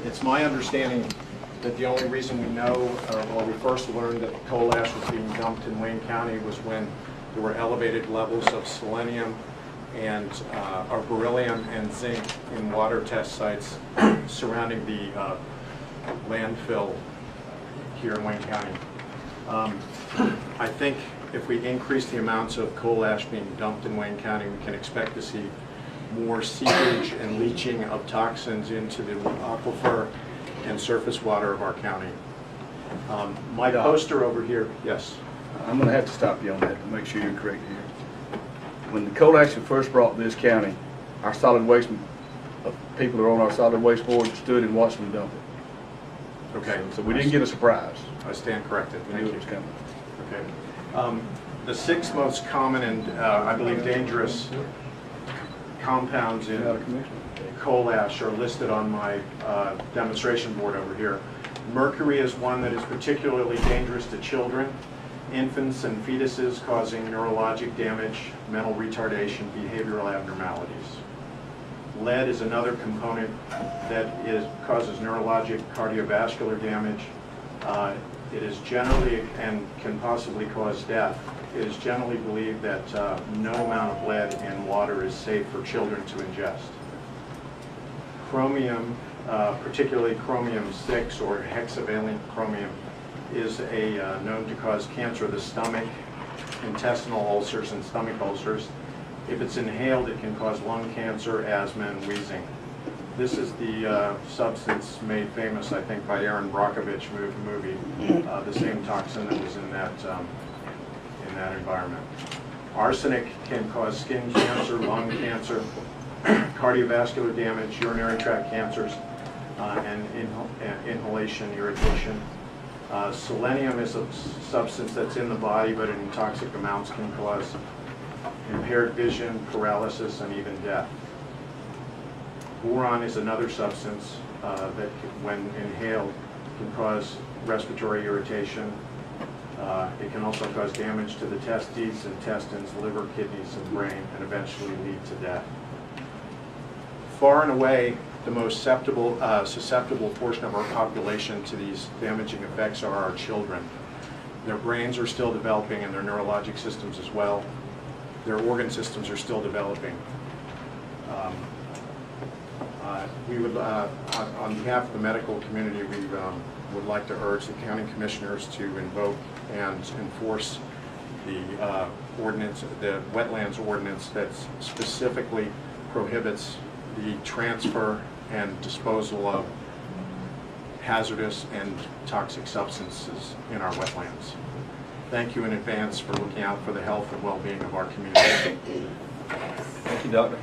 It's my understanding that the only reason we know, or we first learned that coal ash was being dumped in Wayne County was when there were elevated levels of selenium and or beryllium and zinc in water test sites surrounding the landfill here in Wayne County. I think if we increase the amounts of coal ash being dumped in Wayne County, we can expect to see more seepage and leaching of toxins into the aquifer and surface water of our county. My poster over here, yes. I'm going to have to stop you on that to make sure you're correct here. When the coal ash was first brought to this county, our solid waste people who are on our solid waste board stood and watched them dump it. Okay. So we didn't get a surprise. I stand corrected. We Thank knew you. it was coming. Okay. The 6 most common and I believe dangerous compounds in coal ash are listed on my demonstration board over here. Mercury is one that is particularly dangerous to children, infants and fetuses, causing neurologic damage, mental retardation, behavioral abnormalities. Lead is another component that causes neurologic cardiovascular damage. It is generally, and can possibly cause death, it is generally believed that no amount of lead in water is safe for children to ingest. Chromium, particularly chromium-6 or hexavalent chromium, is known to cause cancer of the stomach, intestinal ulcers, and stomach ulcers. If it's inhaled, it can cause lung cancer, asthma, and wheezing. This is the substance made famous, I think, by Aaron Brockovich movie, the same toxin that was in that environment. Arsenic can cause skin cancer, lung cancer, cardiovascular damage, urinary tract cancers, and inhalation irritation. Selenium is a substance that's in the body, but in toxic amounts can cause impaired vision, paralysis, and even death. Boron is another substance that, when inhaled, can cause respiratory irritation. It can also cause damage to the testes, intestines, liver, kidneys, and brain, and eventually lead to death. Far and away, the most susceptible portion of our population to these damaging effects are our children. Their brains are still developing and their neurologic systems as well. Their organ systems are still developing. We would, on behalf of the medical community, we would like to urge the county commissioners to invoke and enforce the ordinance, the wetlands ordinance that specifically prohibits the transfer and disposal of hazardous and toxic substances in our wetlands. Thank you in advance for looking out for the health and well-being of our community. Thank you, Doctor.